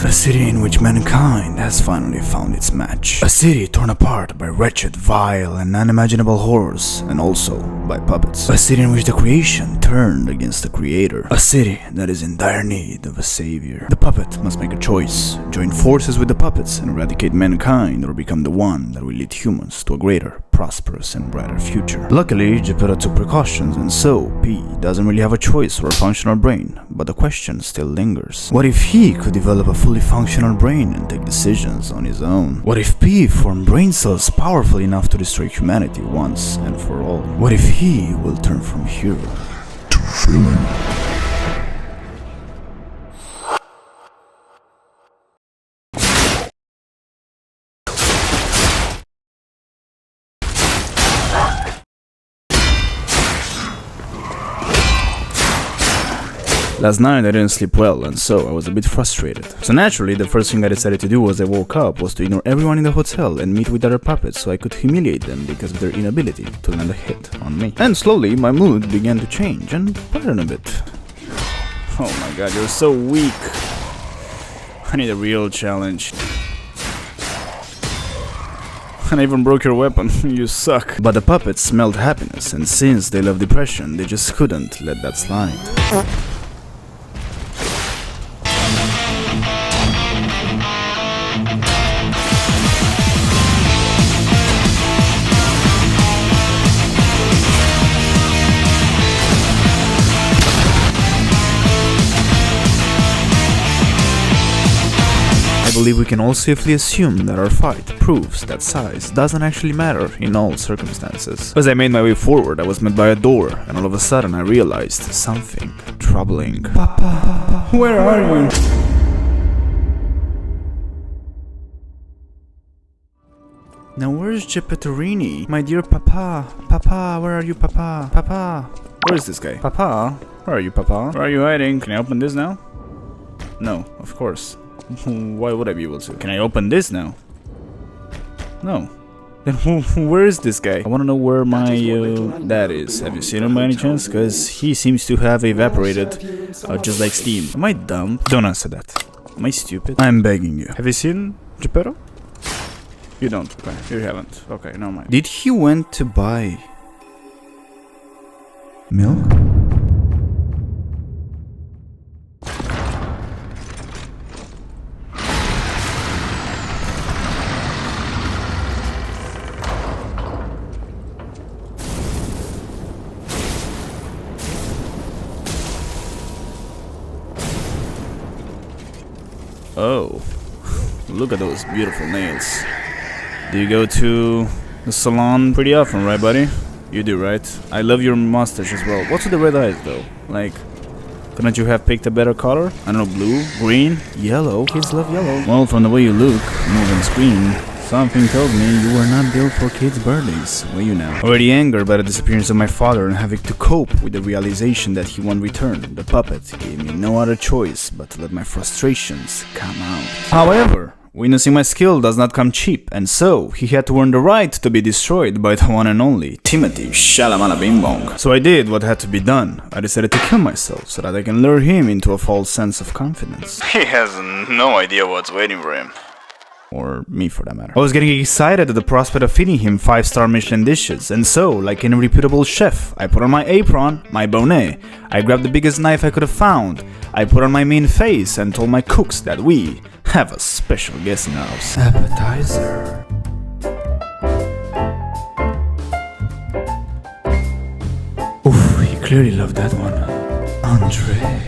A city in which mankind has finally found its match. A city torn apart by wretched, vile, and unimaginable horrors, and also by puppets. A city in which the creation turned against the creator. A city that is in dire need of a savior. The puppet must make a choice, join forces with the puppets and eradicate mankind, or become the one that will lead humans to a greater, prosperous, and brighter future. Luckily, Geppetto took precautions, and so P doesn't really have a choice or a functional brain, but the question still lingers. What if he could develop a fully functional brain and take decisions on his own? What if P formed brain cells powerful enough to destroy humanity once and for all? What if he will turn from hero to villain? Last night I didn't sleep well, and so I was a bit frustrated. So naturally, the first thing I decided to do as I woke up was to ignore everyone in the hotel and meet with other puppets so I could humiliate them because of their inability to land a hit on me. And slowly, my mood began to change and brighten a bit. Oh my god, you're so weak. I need a real challenge. And I even broke your weapon. You suck. But the puppets smelled happiness, and since they love depression, they just couldn't let that slide. I believe we can all safely assume that our fight proves that size doesn't actually matter in all circumstances. As I made my way forward, I was met by a door, and all of a sudden I realized something troubling. Papa, where are you? Now where's Geppettorini? My dear Papa. Papa, where are you, Papa? Papa. Where is this guy? Papa? Where are you, Papa? Where are you hiding? Can I open this now? No, of course. Why would I be able to? Can I open this now? No. Then where is this guy? I want to know where my dad is. Have you seen him by any chance? Because he seems to have evaporated just like steam. Am I dumb? Don't answer that. Am I stupid? I'm begging you. Have you seen Geppetto? You don't. Okay, you haven't. Okay, no mind. Did he went to buy milk? Oh, look at those beautiful nails. Do you go to the salon pretty often, right, buddy? You do, right? I love your mustache as well. What's with the red eyes, though? Like, couldn't you have picked a better color? I don't know, blue, green, yellow. Kids love yellow. Well, from the way you look, move and scream, something tells me you were not built for kids' birthdays, were you now? Already angered by the disappearance of my father and having to cope with the realization that he won't return, the puppet gave me no other choice but to let my frustrations come out. However, witnessing my skill does not come cheap, and so he had to earn the right to be destroyed by the one and only Timothy Shalamala Bing Bong. So I did what had to be done. I decided to kill myself so that I can lure him into a false sense of confidence. He has no idea what's waiting for him. Or me, for that matter. I was getting excited at the prospect of feeding him 5-star Michelin dishes, and so, like any reputable chef, I put on my apron, my bonnet, I grabbed the biggest knife I could have found, I put on my mean face and told my cooks that we have a special guest in the house. Appetizer. Oof, he clearly loved that one. Entree.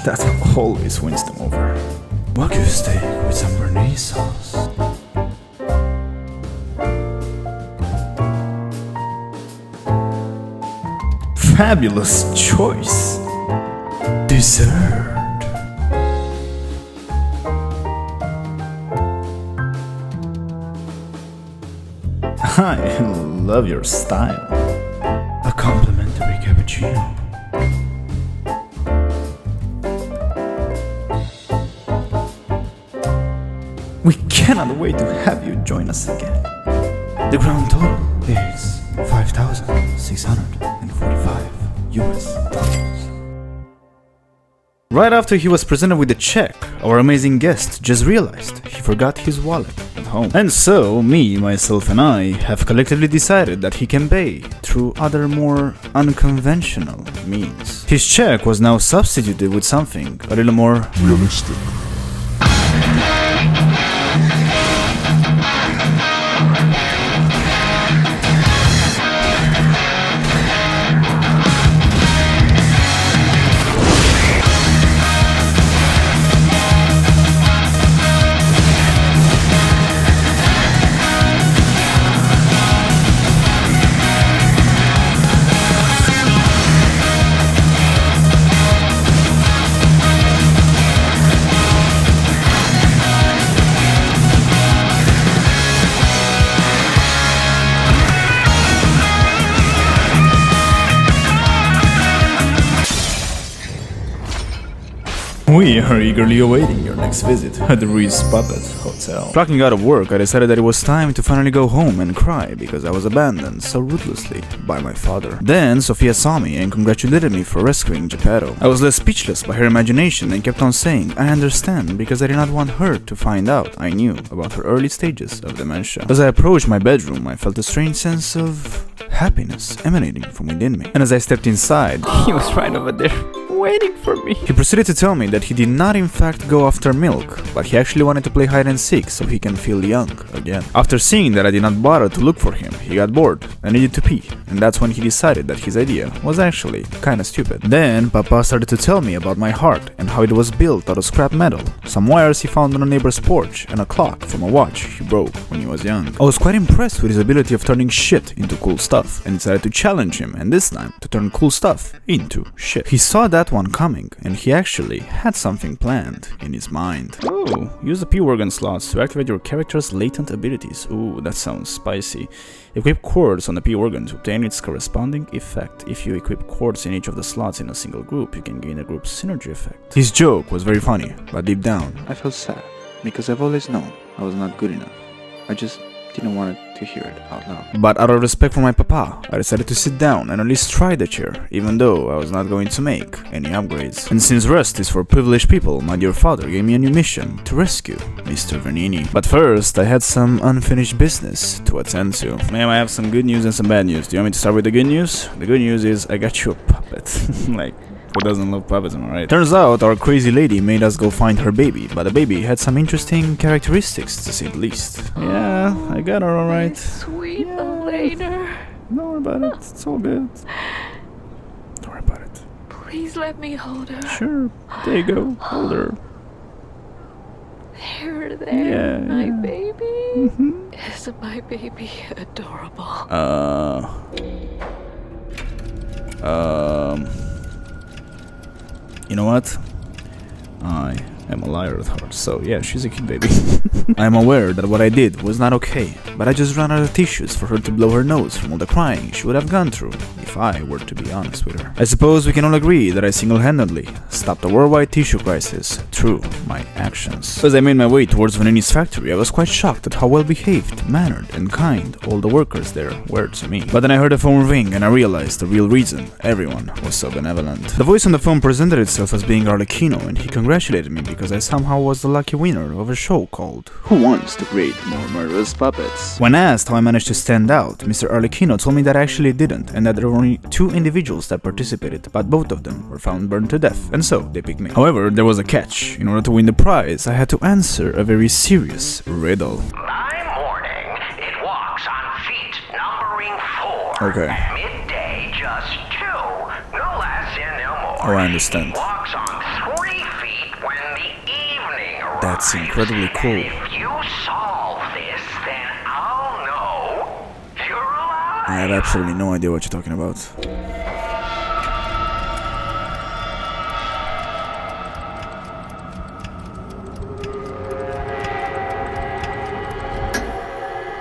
That always wins them over. Wagyu steak with some béarnaise sauce. Fabulous choice. Dessert. I love your style. A complimentary cappuccino. We cannot wait to have you join us again. The grand total is $5,645 US dollars. Right after he was presented with the check, our amazing guest just realized he forgot his wallet at home. And so, me, myself and I have collectively decided that he can pay through other more unconventional means. His check was now substituted with something a little more realistic. We are eagerly awaiting your next visit at the liesofp Hotel. Clocking out of work, I decided that it was time to finally go home and cry because I was abandoned so ruthlessly by my father. Then Sophia saw me and congratulated me for rescuing Geppetto. I was left speechless by her imagination and kept on saying, I understand, because I did not want her to find out I knew about her early stages of dementia. As I approached my bedroom, I felt a strange sense of happiness emanating from within me. And as I stepped inside, he was right over there, waiting for me. He proceeded to tell me that he did not in fact go after milk, but he actually wanted to play hide and seek so he can feel young again. After seeing that I did not bother to look for him, he got bored and needed to pee, and that's when he decided that his idea was actually kinda stupid. Then Papa started to tell me about my heart and how it was built out of scrap metal, some wires he found on a neighbor's porch, and a clock from a watch he broke when he was young. I was quite impressed with his ability of turning shit into cool stuff, and decided to challenge him, and this time to turn cool stuff into shit. He saw that one coming, and he actually had something planned in his mind. Oh, use the P-Organ slots to activate your character's latent abilities. Ooh, that sounds spicy. Equip chords on the P-Organ to obtain its corresponding effect. If you equip chords in each of the slots in a single group, you can gain a group synergy effect. His joke was very funny, but deep down, I felt sad, because I've always known I was not good enough. I just didn't want to hear it out loud. But out of respect for my papa, I decided to sit down and at least try the chair, even though I was not going to make any upgrades. And since rest is for privileged people, my dear father gave me a new mission to rescue Mr. Vernini. But first, I had some unfinished business to attend to. Ma'am, I have some good news and some bad news. Do you want me to start with the good news? The good news is I got you a puppet. Like, who doesn't love puppets, am I right? Turns out our crazy lady made us go find her baby, but the baby had some interesting characteristics, to say the least. Yeah, I got her alright. Sweet Elena. Don't worry about it, it's all good. Don't worry about it. Please let me hold her. Sure, there you go, hold her. There, Yeah, my yeah. baby. Isn't my baby adorable? You know what? I am a liar at heart, so yeah, she's a cute baby. I am aware that what I did was not okay, but I just ran out of tissues for her to blow her nose from all the crying she would have gone through if I were to be honest with her. I suppose we can all agree that I single-handedly stopped a worldwide tissue crisis through my actions. As I made my way towards Vanini's factory, I was quite shocked at how well-behaved, mannered, and kind all the workers there were to me. But then I heard the phone ring and I realized the real reason everyone was so benevolent. The voice on the phone presented itself as being Arlecchino, and he congratulated me because I somehow was the lucky winner of a show called Who Wants to Create More Murderous Puppets? When asked how I managed to stand out, Mr. Arlecchino told me that I actually didn't, and that there were only 2 individuals that participated, but both of them were found burned to death, and so they picked me. However, there was a catch. In order to win the prize, I had to answer a very serious riddle. By morning, it walks on feet numbering 4. Okay. At midday, just 2. No less and no more. Oh, I understand. It walks on 3 feet when the evening arrives. That's incredibly cool. If you solve this, then I'll know you're alive. I have absolutely no idea what you're talking about.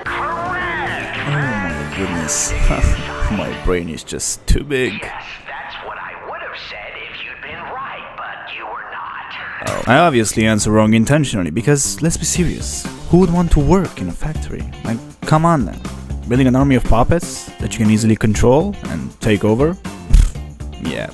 Correct. Oh my goodness. My brain is just too big. Yes, that's what I would have said if you'd been right, but you were not. Oh. I obviously answer wrong intentionally because, let's be serious, who would want to work in a factory? Like, come on now. Building an army of puppets that you can easily control and take over? Yeah,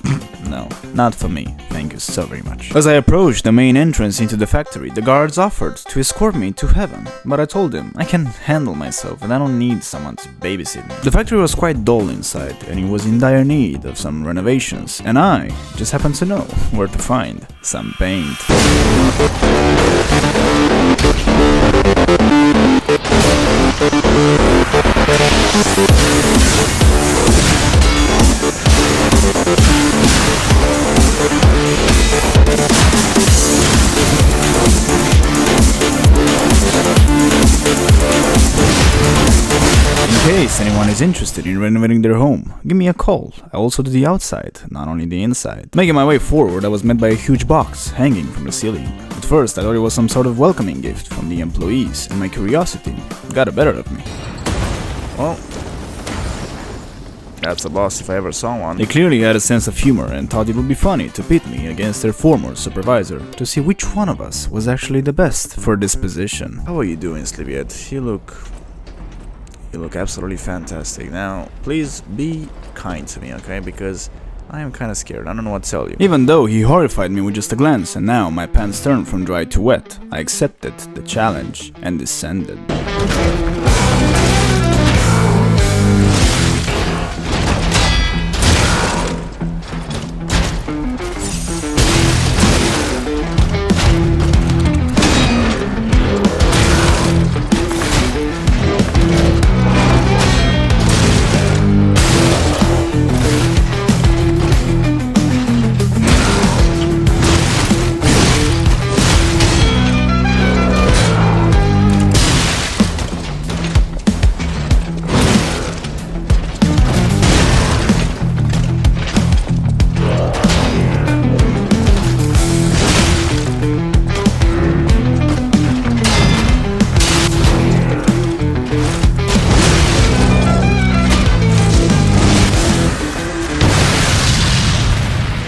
no, not for me, thank you so very much. As I approached the main entrance into the factory, the guards offered to escort me to heaven, but I told them I can handle myself and I don't need someone to babysit me. The factory was quite dull inside, and it was in dire need of some renovations, and I just happened to know where to find some paint. In case anyone is interested in renovating their home, give me a call. I also do the outside, not only the inside. Making my way forward, I was met by a huge box hanging from the ceiling. At first, I thought it was some sort of welcoming gift from the employees, and my curiosity got the better of me. Well, that's a boss if I ever saw one. They clearly had a sense of humor and thought it would be funny to pit me against their former supervisor to see which one of us was actually the best for this position. How are you doing, Sliviet? You look absolutely fantastic. Now, please be kind to me, okay? Because I am kinda scared. I don't know what to tell you. Even though he horrified me with just a glance and now my pants turned from dry to wet, I accepted the challenge and descended.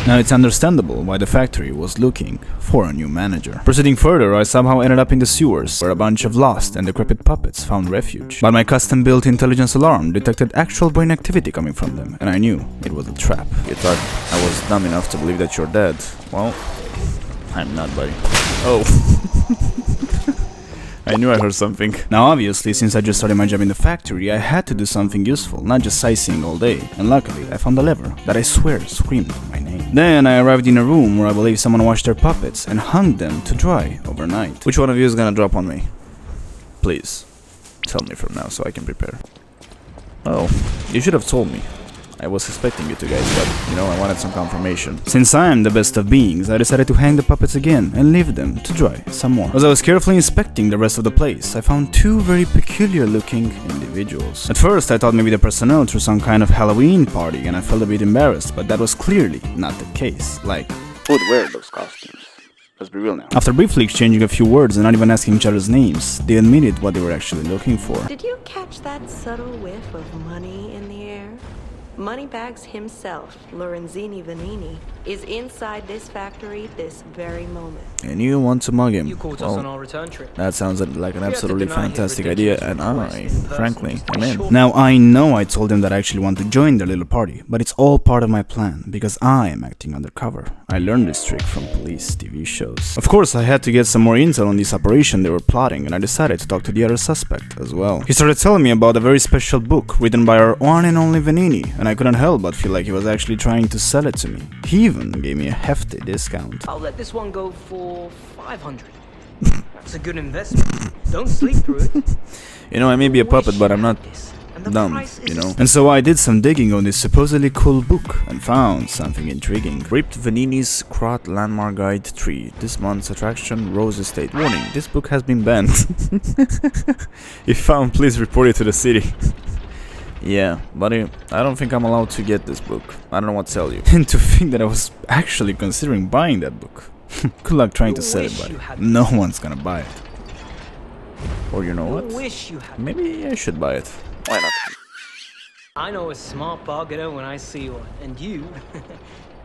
Now it's understandable why the factory was looking for a new manager. Proceeding further, I somehow ended up in the sewers, where a bunch of lost and decrepit puppets found refuge. But my custom-built intelligence alarm detected actual brain activity coming from them, and I knew it was a trap. You thought I was dumb enough to believe that you're dead? Well, I'm not, buddy. Oh. I knew I heard something. Now obviously, since I just started my job in the factory, I had to do something useful, not just sightseeing all day. And luckily, I found a lever that I swear screamed my name. Then I arrived in a room where I believe someone washed their puppets and hung them to dry overnight. Which one of you is gonna drop on me? Please, tell me from now so I can prepare. Oh, you should have told me. I was suspecting you two guys, but, you know, I wanted some confirmation. Since I am the best of beings, I decided to hang the puppets again and leave them to dry some more. As I was carefully inspecting the rest of the place, I found two very peculiar-looking individuals. At first, I thought maybe the personnel threw some kind of Halloween party, and I felt a bit embarrassed, but that was clearly not the case. Like, who would wear those costumes? Let's be real now. After briefly exchanging a few words and not even asking each other's names, they admitted what they were actually looking for. Did you catch that subtle whiff of money in the air? Moneybags himself, Lorenzini Vanini, is inside this factory this very moment. And you want to mug him? You caught us on our return trip. That sounds like an absolutely deny his fantastic idea, and ridiculous I, request in frankly, person. am in. Sure. Now, I know I told them that I actually want to join their little party, but it's all part of my plan, because I am acting undercover. I learned this trick from police TV shows. Of course, I had to get some more intel on this operation they were plotting, and I decided to talk to the other suspect as well. He started telling me about a very special book written by our one and only Vanini, and I couldn't help but feel like he was actually trying to sell it to me. He even gave me a hefty discount. I'll let this one go for 500. That's a good investment. Don't sleep through it. You know, I may be a puppet, but I'm not dumb, you know. And so I did some digging on this supposedly cool book and found something intriguing. Ripped Vanini's Crot Landmark Guide 3. This month's attraction, Rose Estate. Warning, this book has been banned. If found, please report it to the city. Yeah, buddy, I don't think I'm allowed to get this book. I don't know what to tell you. And to think that I was actually considering buying that book. Good luck trying to sell it, buddy. No one's gonna buy it. Or you know what? Wish you had. Maybe I should buy it. Why not? I know a smart bargainer when I see one, and you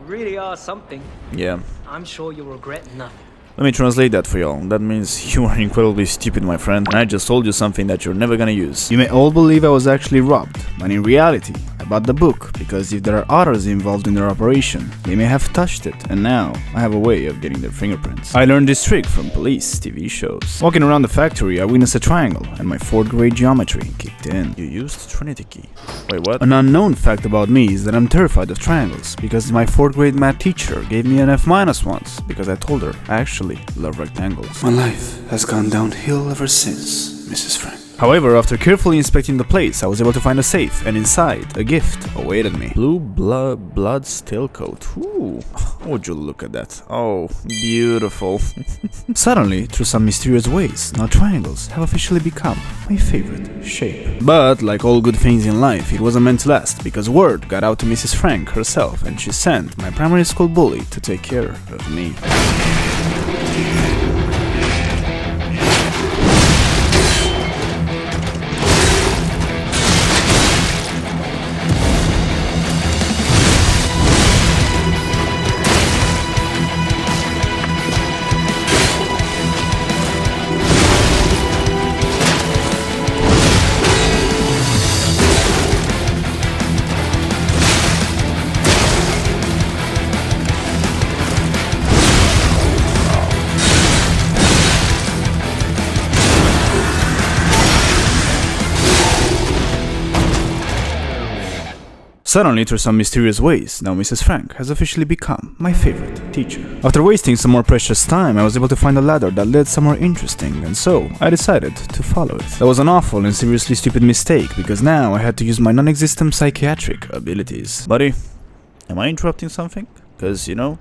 really are something. Yeah. I'm sure you'll regret nothing. Let me translate that for y'all. That means you are incredibly stupid, my friend, and I just told you something that you're never gonna use. You may all believe I was actually robbed, but in reality, I bought the book because if there are others involved in their operation, they may have touched it, and now I have a way of getting their fingerprints. I learned this trick from police TV shows. Walking around the factory, I witnessed a triangle, and my 4th grade geometry kicked in. You used Trinity key. Wait, what? An unknown fact about me is that I'm terrified of triangles, because my 4th grade math teacher gave me an F- once, because I told her I actually love rectangles. My life has gone downhill ever since, Mrs. Frank. However, after carefully inspecting the place, I was able to find a safe, and inside, a gift awaited me. Blue blood steel coat. Ooh, would you look at that? Oh, beautiful. Suddenly, through some mysterious ways, now triangles have officially become my favorite shape. But, like all good things in life, it wasn't meant to last, because word got out to Mrs. Frank herself, and she sent my primary school bully to take care of me. Suddenly, through some mysterious ways, now Mrs. Frank has officially become my favorite teacher. After wasting some more precious time, I was able to find a ladder that led somewhere interesting, and so I decided to follow it. That was an awful and seriously stupid mistake, because now I had to use my non-existent psychiatric abilities. Buddy, am I interrupting something? Because, you know,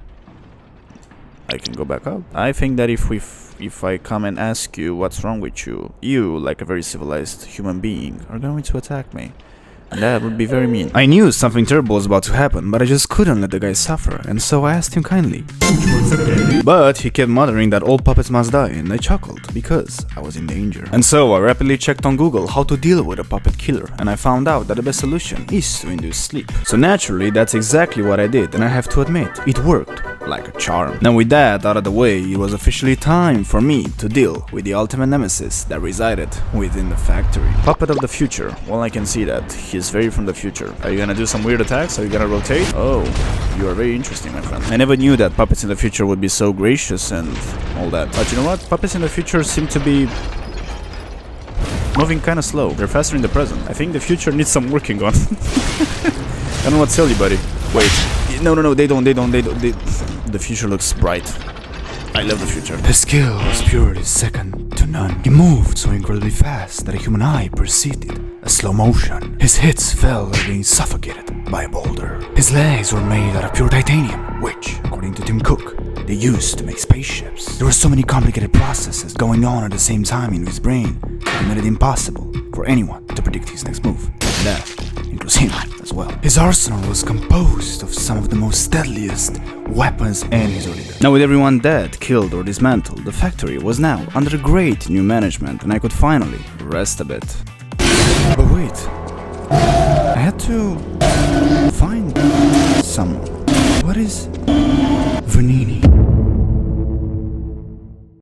I can go back up. I think that if I come and ask you what's wrong with you, you, like a very civilized human being, are going to attack me. And that would be very mean. I knew something terrible was about to happen, but I just couldn't let the guy suffer, and so I asked him kindly. But he kept muttering that all puppets must die, and I chuckled, because I was in danger. And so I rapidly checked on Google how to deal with a puppet killer, and I found out that the best solution is to induce sleep. So naturally, that's exactly what I did, and I have to admit, it worked like a charm. Now with that out of the way, it was officially time for me to deal with the ultimate nemesis that resided within the factory. Puppet of the future. Well, I can see that. He's very from the future. Are you gonna do some weird attacks? Are you gonna rotate? Oh, you are very interesting, my friend. I never knew that puppets in the future would be so gracious and all that. But you know what? Puppets in the future seem to be moving kinda slow. They're faster in the present. I think the future needs some working on. I don't know what to tell you, buddy. Wait. No, they don't. The future looks bright. I love the future. His skill was purely second to none. He moved so incredibly fast that a human eye perceived it as slow motion. His hits fell like being suffocated by a boulder. His legs were made out of pure titanium, which, according to Tim Cook, they used to make spaceships. There were so many complicated processes going on at the same time in his brain that made it impossible for anyone to predict his next move. And that includes him as well. His arsenal was composed of some of the most deadliest weapons in his order. Now with everyone dead, killed or dismantled, the factory was now under great new management and I could finally rest a bit. But wait, I had to find someone. What is Vanini?